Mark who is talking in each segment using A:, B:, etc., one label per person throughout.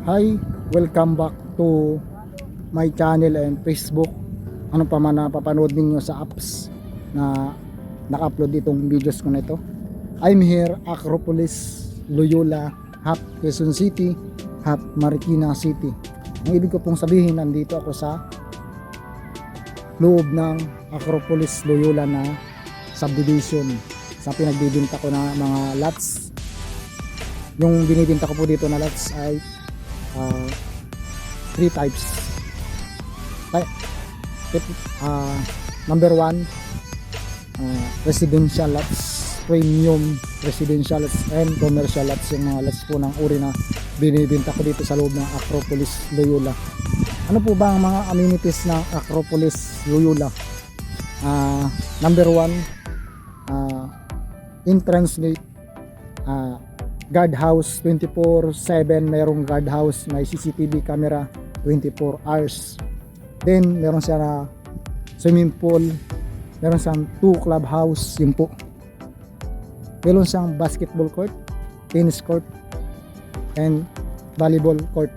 A: Hi, welcome back to my channel and Facebook. Ano pa man napapanood ninyo sa apps na naka-upload itong videos ko na ito. I'm here, Acropolis, Loyola, half Quezon City, half Marikina City. Ang ibig ko pong sabihin, nandito ako sa loob ng Acropolis, Loyola na subdivision sa pinagbibinta ko na mga lots. Yung binibinta ko po dito na lots ay 3 types. Number 1, residential lots, premium residential lots, and commercial lots. Yung mga lots po ng uri na binibinta ko dito sa loob ng Acropolis, Loyola. Ano po ba ang mga amenities ng Acropolis, Loyola? Number 1, entrance gate, guard house 24/7, merong guard house, may CCTV camera 24 hours. Then meron siya na swimming pool, meron siyang 2 clubhouse, yun po. Meron siyang basketball court, tennis court, and volleyball court.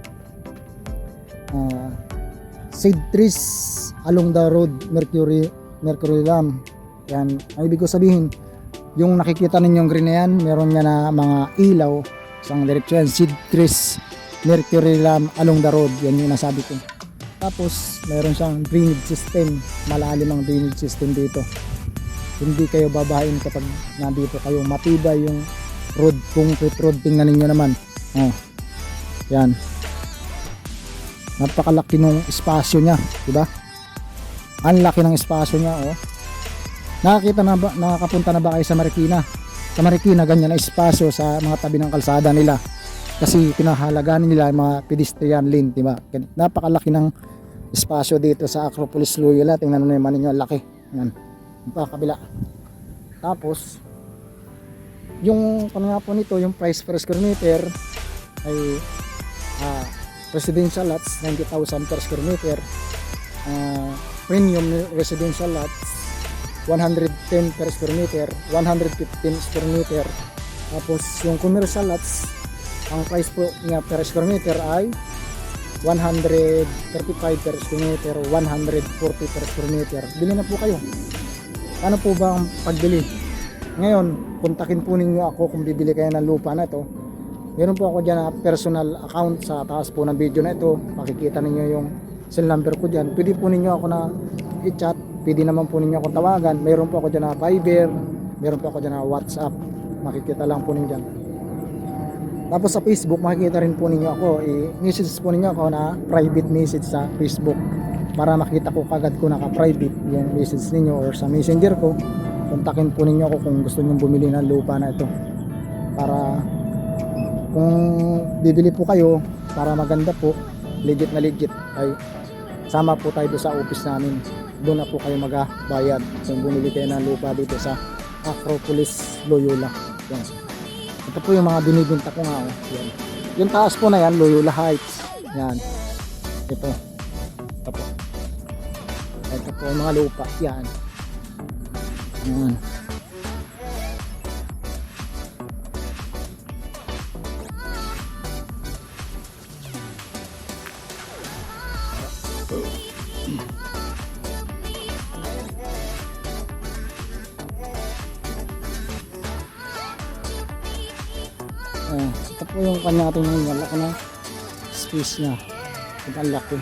A: Shade trees along the road, Mercury lamp. Yan, ang ibig ko sabihin, yung nakikita ninyong green na yan, meron niya na mga ilaw isang direksyon. Shade trees, Mercury lamp along the road, yan yung nasabi ko. Tapos meron siyang drainage system, malalim ang drainage system dito. Hindi kayo babahin kapag nandito kayo, matibay yung road, concrete road. Tingnan ninyo naman, yan, napakalaki ng espasyo niya, diba? Ang laki ng espasyo niya. Nakakapunta na ba kayo sa Marikina? Sa Marikina, ganyan na espasyo sa mga tabi ng kalsada nila. Kasi pinahalagaan nila yung mga pedestrian lane, diba? Napakalaki ng espasyo dito sa Acropolis, Loyola. Tingnan mo naman ninyo, laki. Yan. Kabila. Tapos, yung nga po nito, yung price per square meter ay residential lots, 90,000 per square meter. Premium residential lots, 110 per square meter, 115 square meter. Tapos yung commercial lots, ang price po niya per square meter ay 135 per square meter, 140 per square meter. Bili na po kayo. Ano po ba ang pagbili? Ngayon, kontakin po ninyo ako kung bibili kayo ng lupa na ito. Meron po ako dyan na personal account sa taas po ng video na ito. Makikita ninyo yung cell number ko dyan. Pwede po ninyo ako na i-chat. Pwede naman po ninyo akong tawagan. Mayroon po ako dyan na Viber, mayroon po ako dyan na WhatsApp. Makikita lang po ninyo dyan. Tapos sa Facebook, makikita rin po ninyo ako. I-message po ninyo ako na private message sa Facebook para makita ko kagad ko naka-private yung message ninyo, or sa messenger ko. Kontakin po ninyo ako kung gusto nyo bumili ng lupa na ito. Para kung bibili po kayo, para maganda po, legit na legit, ay sama po tayo sa office namin. Doon na po kayo magbayad kung bumili kayo ng lupa dito sa Acropolis, Loyola. Yan. Ito po yung mga binibinta ko nga. Yan. Yung taas po na yan, Loyola Heights. Yan. Ito. Ito po. Ito po yung mga lupa. Yan. Yan. Ito po yung kanya ating malaki na space niya. Ito ang laki.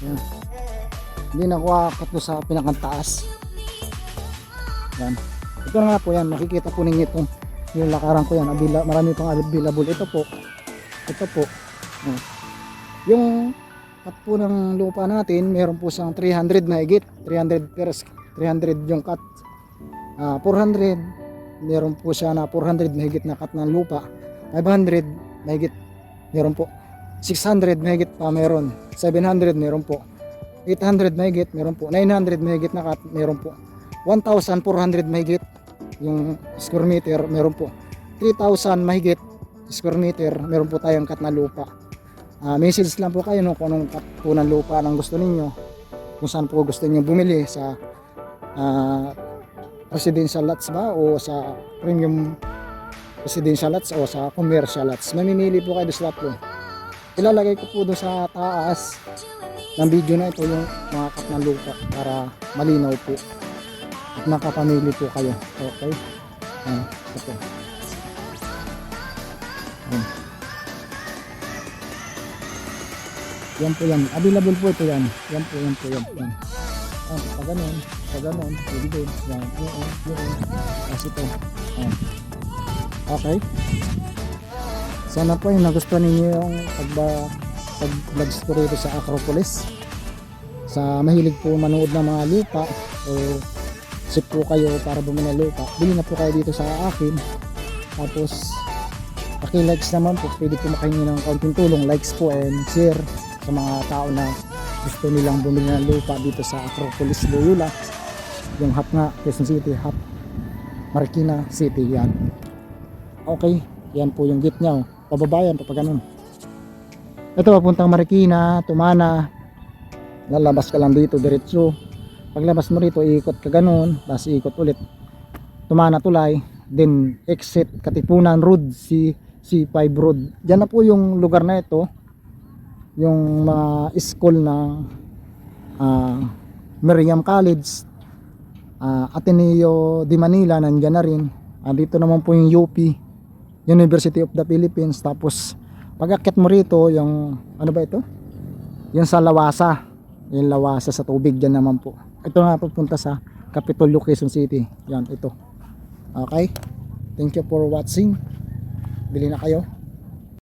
A: Yan. Hindi na ako akakat sa pinakantaas. Yan. Ito na nga po yan. Makikita po ninyo itong yung lakaran ko yan. Marami pang available. Ito po. Ito po. Yung cut po ng lupa natin, meron po siyang 300 na higit. 300 yung cut. 400, meron po siya na 400 na higit na cut ng lupa. 500 na higit, meron po. 600 na higit pa meron. 700 meron po. 800 na higit, meron po. 900 na higit na cut, meron po. 1,400 mahigit yung square meter, meron po. 3,000 mahigit square meter, meron po tayong cut na lupa. Message lang po kayo kung anong cut po ng lupa ang gusto ninyo, kung saan po gusto niyo bumili, sa residential lots ba o sa premium residential lots o sa commercial lots. Mamimili po kayo sa tatlo. Ilalagay ko po doon sa taas ng video na ito yung mga cut ng lupa para malinaw po at nakapamili po kayo. Okay? Ito. Yan po yan. Available po ito yan. Yan po. Pag ganun. Pwede din. Yan. Yun. Kasi ito. Okay. Sana po yung nagustuhan ninyo yung pag-vlogs ko rito sa Acropolis. Sa mahilig po manood ng mga lupa o sip po kayo para bumili ng lupa, bili na po kayo dito sa akin. Tapos paki-likes naman po, pwede po makahingi ng kaunting tulong, likes po and share sa mga tao na gusto nilang bumili ng lupa dito sa Acropolis, Loyola. Yung hub nga, Quezon City hub, Marikina City, yan. Okay, yan po yung gate nya. Pababayan, papaganon. Ito papuntang Marikina, Tumana. Lalabas ka lang dito diretso. Paglabas mo rito, ikot ka ganon, tapos ikot ulit. Tumana Tulay, then exit Katipunan Road, C5 Road. Diyan na po yung lugar na ito. Yung mga school ng Miriam College, Ateneo de Manila, nandiyan na rin. Dito naman po yung UP, University of the Philippines. Tapos pag-akit mo rito yung ano ba ito, yung sa Lawasa, yung Lawasa sa tubig, dyan naman po. Ito nga pupunta sa Capitolio, Quezon City. Yan, ito. Okay, thank you for watching. Bili na kayo.